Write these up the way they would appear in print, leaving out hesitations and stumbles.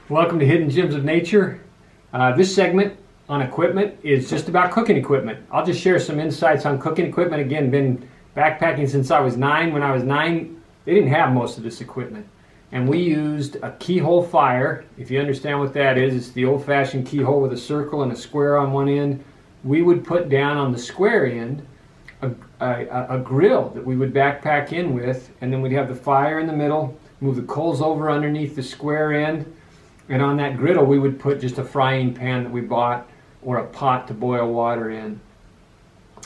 Welcome to Hidden Gems of Nature. This segment on equipment is just about cooking equipment. I'll just share some insights on cooking equipment. Again, been backpacking since I was 9. When I was 9, they didn't have most of this equipment. And we used a keyhole fire. If you understand what that is, it's the old-fashioned keyhole with a circle and a square on one end. We would put down on the square end a grill that we would backpack in with, and then we'd have the fire in the middle, move the coals over underneath the square end, and on that griddle we would put just a frying pan that we bought or a pot to boil water in.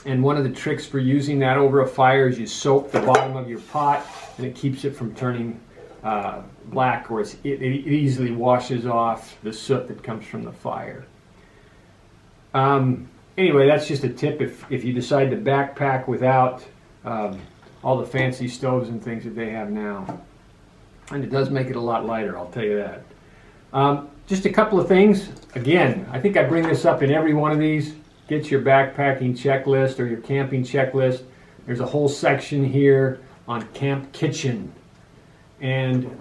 And one of the tricks for using that over a fire is you soak the bottom of your pot, and it keeps it from turning black, or it easily washes off the soot that comes from the fire. Anyway, that's just a tip if you decide to backpack without all the fancy stoves and things that they have now. And it does make it a lot lighter, I'll tell you that. Just a couple of things. Again, I think I bring this up in every one of these. Get your backpacking checklist or your camping checklist. There's a whole section here on camp kitchen. And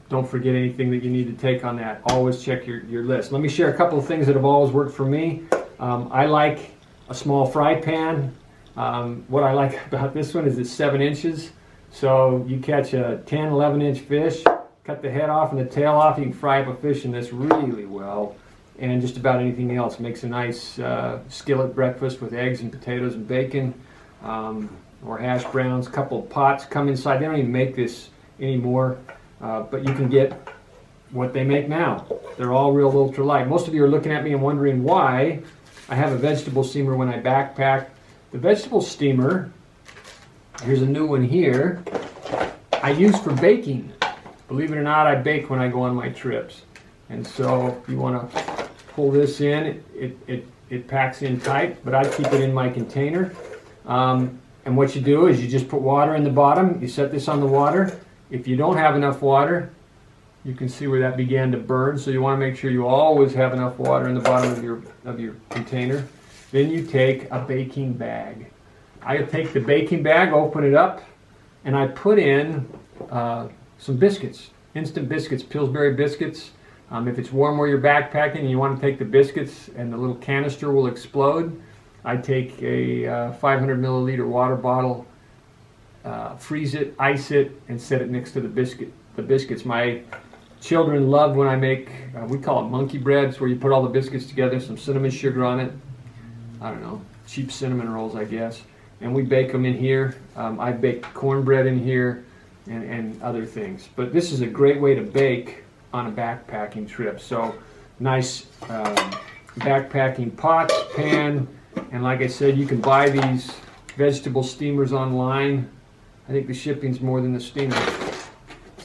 don't forget anything that you need to take on that. Always check your list. Let me share a couple of things that have always worked for me. I like a small fry pan. What I like about this one is it's 7 inches. So you catch a 10, 11-inch fish, cut the head off and the tail off, you can fry up a fish in this really well. And just about anything else. Makes a nice skillet breakfast with eggs and potatoes and bacon, or hash browns. A couple of pots come inside. They don't even make this anymore, but you can get what they make now. They're all real ultralight. Most of you are looking at me and wondering why I have a vegetable steamer when I backpack. The vegetable steamer, here's a new one here, I use for baking. Believe it or not, I bake when I go on my trips. And so if you want to pull this in, it packs in tight, but I keep it in my container. And what you do is you just put water in the bottom. You set this on the water. If you don't have enough water, you can see where that began to burn. So you want to make sure you always have enough water in the bottom of your container. Then you take a baking bag. I take the baking bag, open it up, and I put in some biscuits, instant biscuits, Pillsbury biscuits. If it's warm where you're backpacking and you want to take the biscuits and the little canister will explode, I take a 500 milliliter water bottle, freeze it, ice it, and set it next to the biscuits. My children love when I make, we call it monkey breads, where you put all the biscuits together, some cinnamon sugar on it. I don't know, cheap cinnamon rolls, I guess. And we bake them in here. I bake cornbread in here and other things. But this is a great way to bake on a backpacking trip. So nice backpacking pots, pan, and like I said, you can buy these vegetable steamers online. I think the shipping's more than the steamer.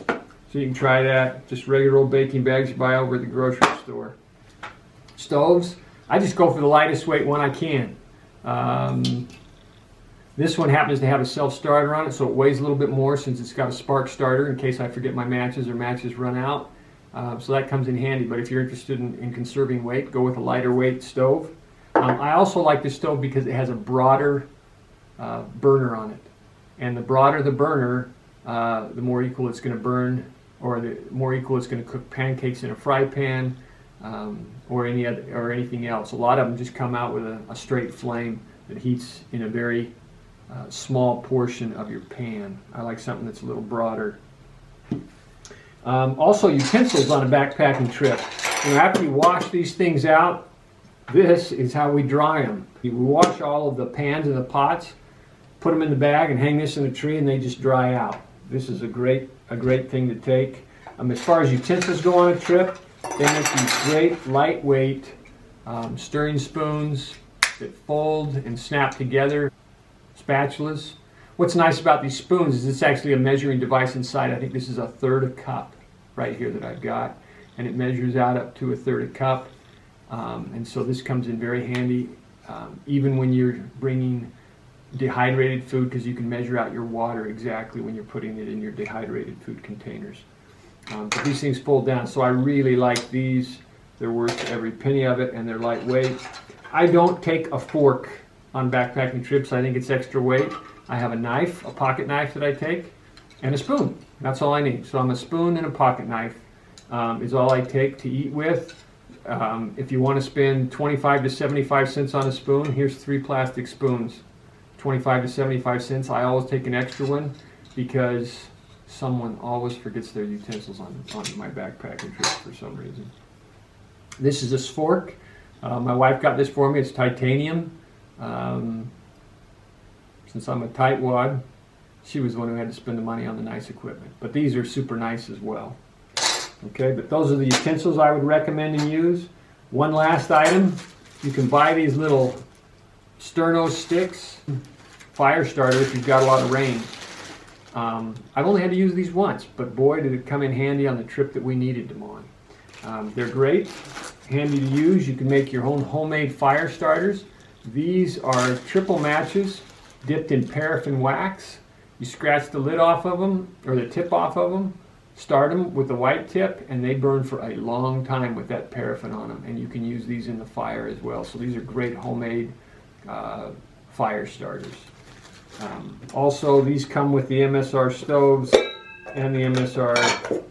So you can try that. Just regular old baking bags you buy over at the grocery store. Stoves, I just go for the lightest weight one I can. This one happens to have a self-starter on it, so it weighs a little bit more since it's got a spark starter in case I forget my matches or matches run out. So that comes in handy, but if you're interested in conserving weight, go with a lighter weight stove. I also like this stove because it has a broader burner on it. And the broader the burner, the more equal it's going to burn, or the more equal it's going to cook pancakes in a fry pan, or anything else. A lot of them just come out with a straight flame that heats in a very small portion of your pan. I like something that's a little broader. Also, utensils on a backpacking trip. After you wash these things out, this is how we dry them. We wash all of the pans and the pots, put them in the bag, and hang this in a tree, and they just dry out. This is a great thing to take. As far as utensils go on a trip, they make these great lightweight stirring spoons that fold and snap together. Spatulas. What's nice about these spoons is it's actually a measuring device inside. I think this is a 1/3 cup right here that I've got, and it measures out up to a 1/3 cup. And so this comes in very handy, even when you're bringing dehydrated food, because you can measure out your water exactly when you're putting it in your dehydrated food containers. But these things fold down, so I really like these. They're worth every penny of it, and they're lightweight. I don't take a fork on backpacking trips. I think it's extra weight. I have a knife, a pocket knife that I take, and a spoon. That's all I need. So I'm a spoon and a pocket knife is all I take to eat with. If you want to spend 25 to 75 cents on a spoon, here's 3 plastic spoons. 25 to 75 cents. I always take an extra one because someone always forgets their utensils on my backpacking trip for some reason. This is a fork. My wife got this for me. It's titanium. Since I'm a tightwad, she was the one who had to spend the money on the nice equipment. But these are super nice as well. Okay, but those are the utensils I would recommend and use. One last item, you can buy these little sterno sticks, fire starter if you've got a lot of rain. I've only had to use these once, but boy did it come in handy on the trip that we needed them on. They're great, handy to use. You can make your own homemade fire starters. These are triple matches dipped in paraffin wax. You scratch the lid off of them, or the tip off of them, start them with the white tip, and they burn for a long time with that paraffin on them. And you can use these in the fire as well. So these are great homemade fire starters. Also, these come with the MSR stoves and the MSR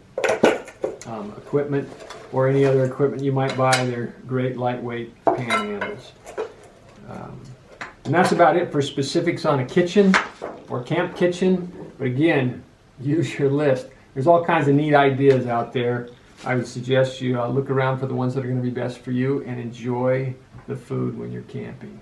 equipment, or any other equipment you might buy. They're great lightweight pan handles. And that's about it for specifics on a kitchen or camp kitchen. But again, use your list. There's all kinds of neat ideas out there. I would suggest you look around for the ones that are going to be best for you and enjoy the food when you're camping.